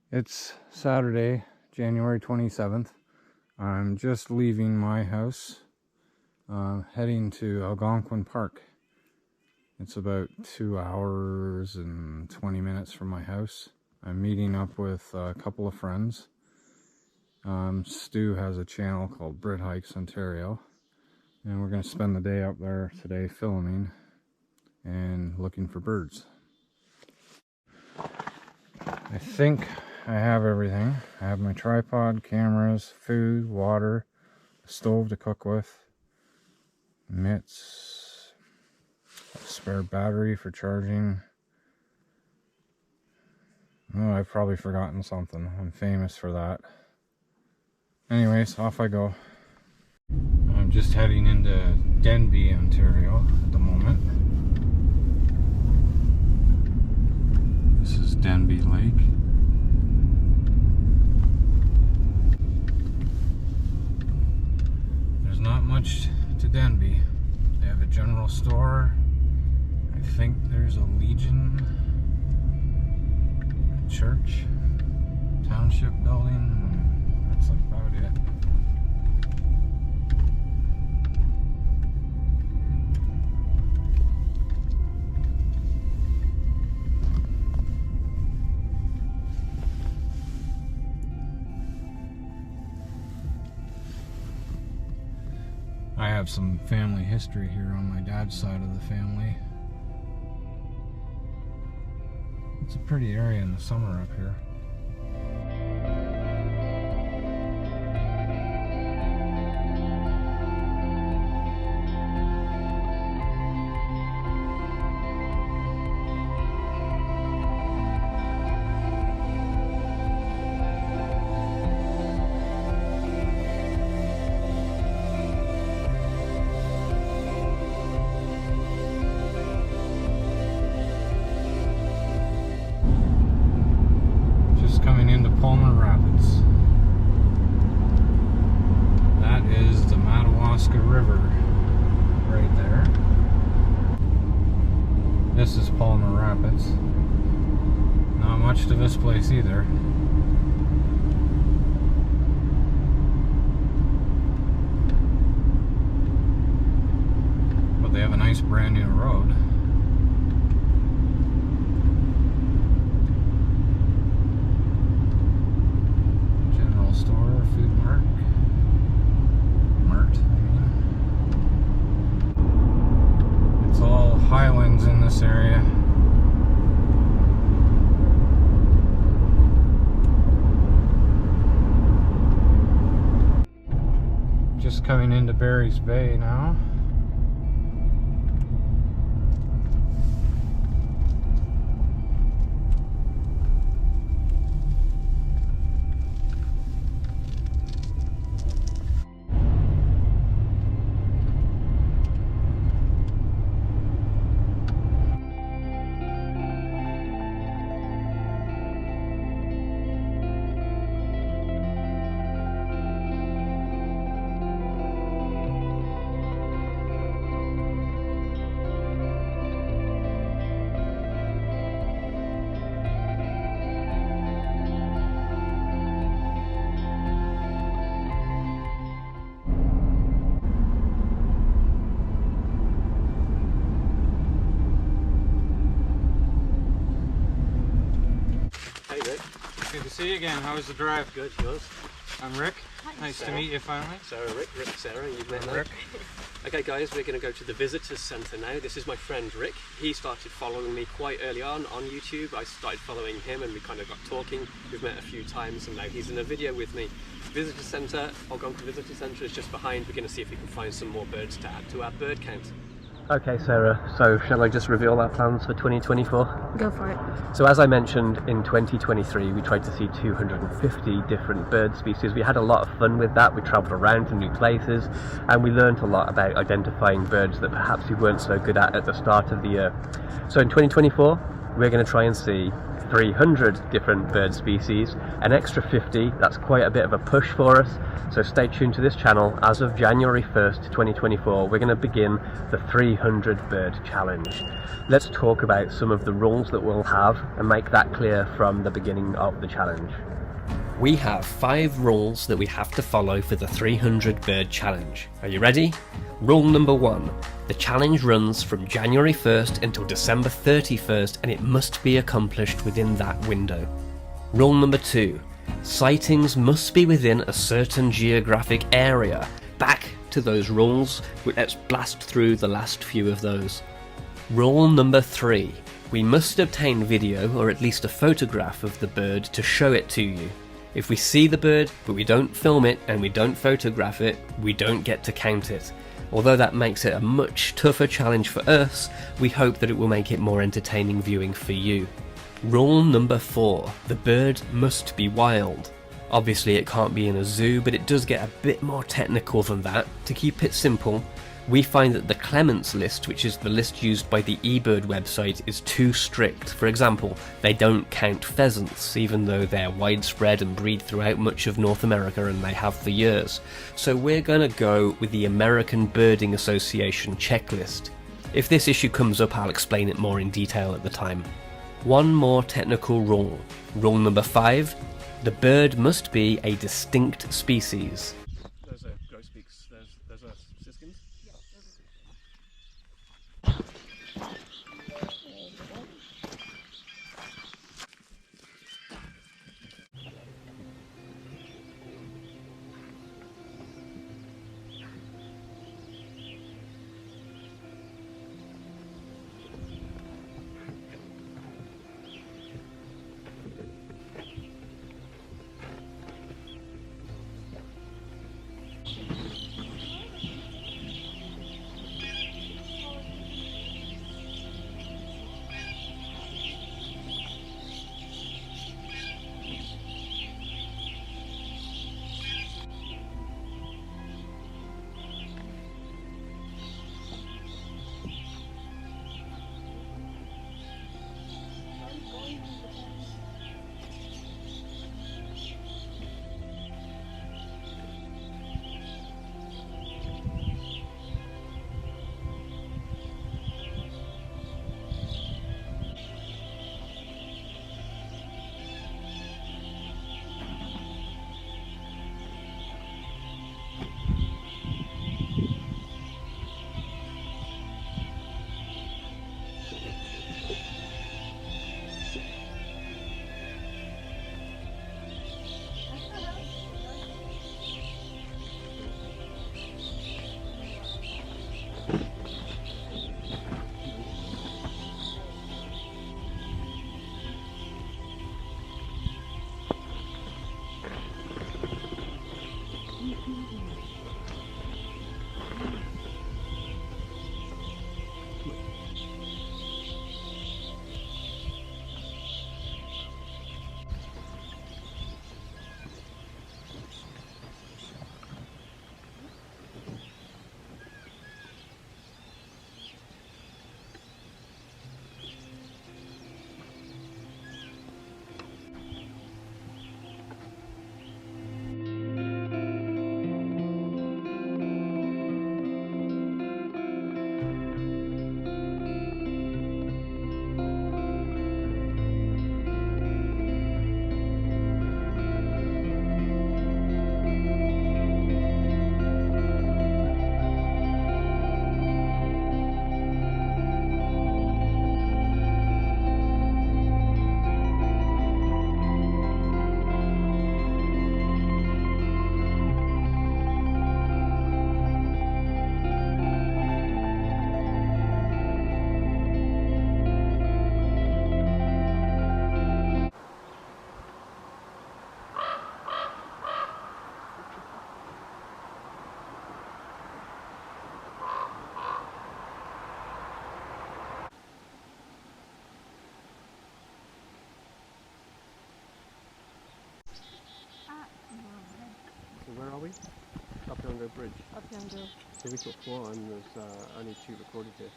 It's Saturday, January 27th. I'm just leaving my house, heading to Algonquin Park. It's about 2 hours and 20 minutes from my house. I'm meeting up with a couple of friends. Stu has a channel called BritHikesOntario, and we're going to spend the day up there today filming and looking for birds. I think I have everything. I have my tripod, cameras, food, water, a stove to cook with, mitts, a spare battery for charging. Oh, I've probably forgotten something. I'm famous for that. Anyways, off I go. I'm just heading into Denbigh, Ontario at the moment. This is Denbigh Lake. There's not much to Denbigh. They have a general store. I think there's a Legion, a church, township building. That's about it. I have some family history here on my dad's side of the family. It's a pretty area in the summer up here. Coming into Palmer Rapids. That is the Madawaska River right there. This is Palmer Rapids. Not much to this place either. But they have a nice brand new road. Store, food mart, I mean. It's all highlands in this area. Just coming into Barry's Bay now. Good to see you again. How was the drive? Good, yours? I'm Rick. Hi. Nice Sarah. to meet you finally. Sarah, Rick, Sarah, you've met Rick. Okay guys, we're going to go to the Visitors Centre now. This is my friend Rick. He started following me quite early on YouTube. I started following him and we kind of got talking. We've met a few times and now he's in a video with me. Visitors Centre, Algonquin Visitor Centre is just behind. We're going to see if we can find some more birds to add to our bird count. Okay Sarah, so shall I just reveal our plans for 2024? Go for it. So as I mentioned, in 2023 we tried to see 250 different bird species. We had a lot of fun with that. We travelled around to new places and we learned a lot about identifying birds that perhaps we weren't so good at the start of the year. So in 2024 we're going to try and see 300 different bird species. An extra 50, that's quite a bit of a push for us, so stay tuned to this channel. As of January 1st 2024, we're going to begin the 300 bird challenge. Let's talk about some of the rules that we'll have and make that clear from the beginning of the challenge. We have 5 rules that we have to follow for the 300 bird challenge. Are you ready? Rule number 1. The challenge runs from January 1st until December 31st, and it must be accomplished within that window. Rule number 2. Sightings must be within a certain geographic area. Back to those rules. Let's blast through the last few of those. Rule number 3. We must obtain video or at least a photograph of the bird to show it to you. If we see the bird but we don't film it and we don't photograph it, we don't get to count it. Although that makes it a much tougher challenge for us, we hope that it will make it more entertaining viewing for you. Rule number 4. The bird must be wild. Obviously it can't be in a zoo, but it does get a bit more technical than that. To keep it simple, we find that the Clements list, which is the list used by the eBird website, is too strict. For example, they don't count pheasants, even though they're widespread and breed throughout much of North America, and they have for years. So we're going to go with the American Birding Association checklist. If this issue comes up, I'll explain it more in detail at the time. One more technical rule. Rule number 5. The bird must be a distinct species. There's a grosbeaks, there's a siskins. Where are we? Optical Bridge. Optical. So we've got 4 and there's only 2 recorded here.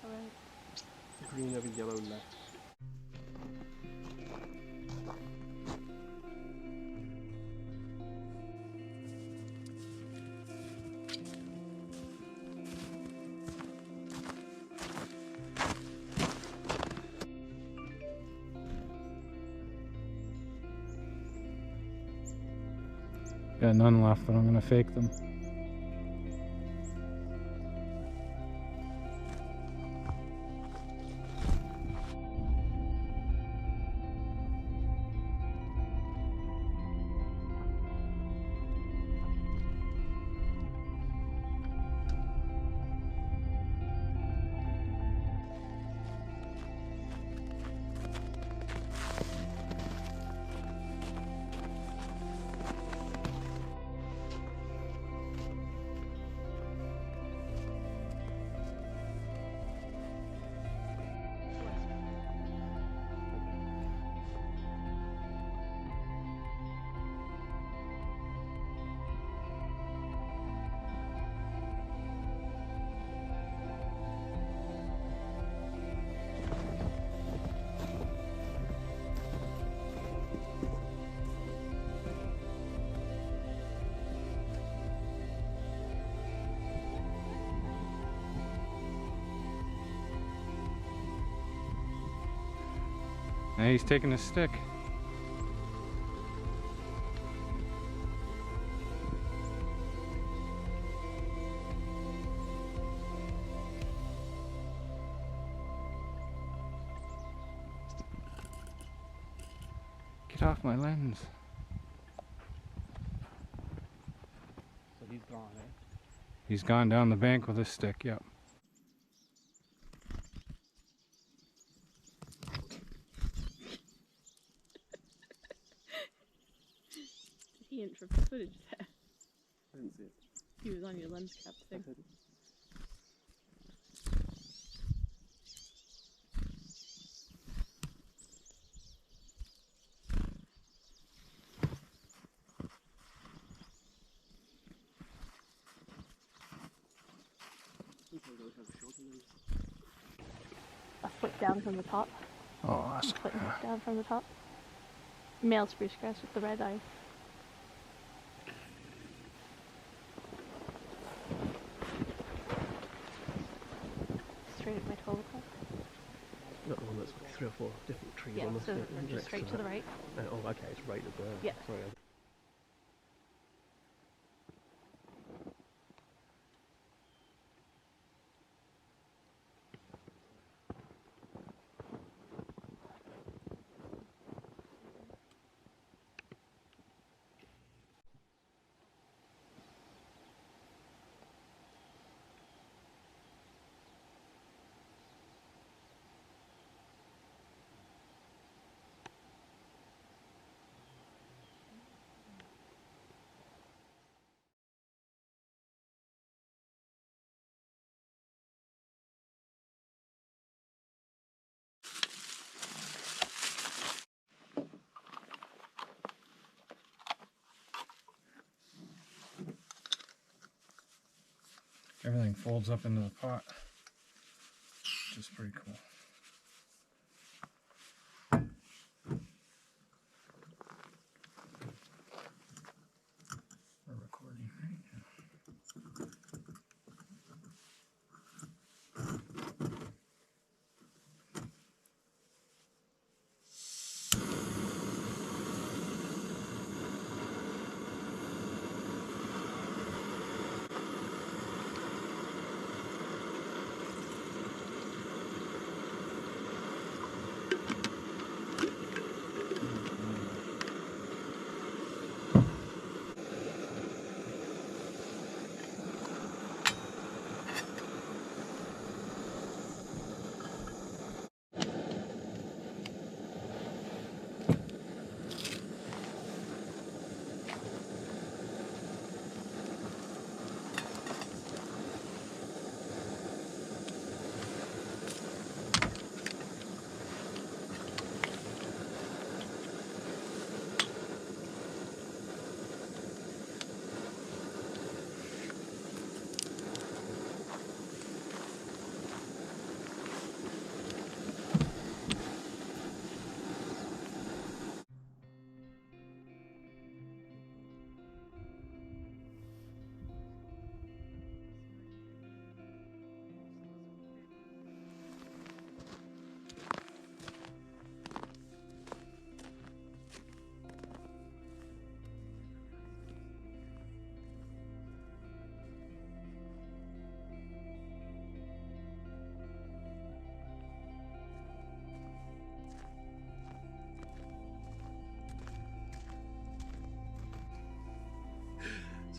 Alright. green over yellow left. Got none left, but I'm gonna fake them. Now he's taking a stick. Get off my lens. So he's gone, eh? He's gone down the bank with his stick, yep. He didn't for footage there. I didn't see it. He was on your lens cap thing. A foot down from the top. Oh, that's A foot down from the top. Male spruce grass with the red eye. Straight at my 12 o'clock. Not the one that's like 3 or 4 different trees Yeah, on the so street. just straight to the right. Oh, okay, it's right at the... Yeah. Sorry. Everything folds up into the pot, which is pretty cool. We're recording right now.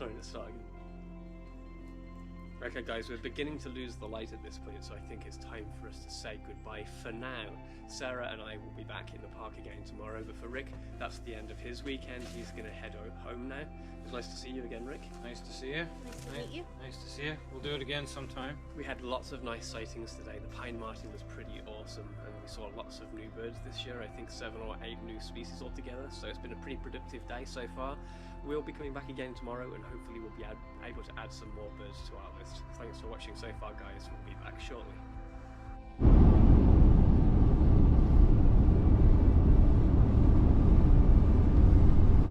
trying to start again. Okay guys, we're beginning to lose the light at this point, so I think it's time for us to say goodbye for now. Sarah and I will be back in the park again tomorrow, but for Rick, that's the end of his weekend. He's going to head home now. It was nice to see you again, Rick. Nice to see you. Nice to meet you. Nice to see you. We'll do it again sometime. We had lots of nice sightings today. The pine marten was pretty awesome, and we saw lots of new birds this year. I think 7 or 8 new species altogether, so it's been a pretty productive day so far. We'll be coming back again tomorrow, and hopefully we'll be able to add some more birds to our list. Thanks for watching so far, guys. We'll be back shortly.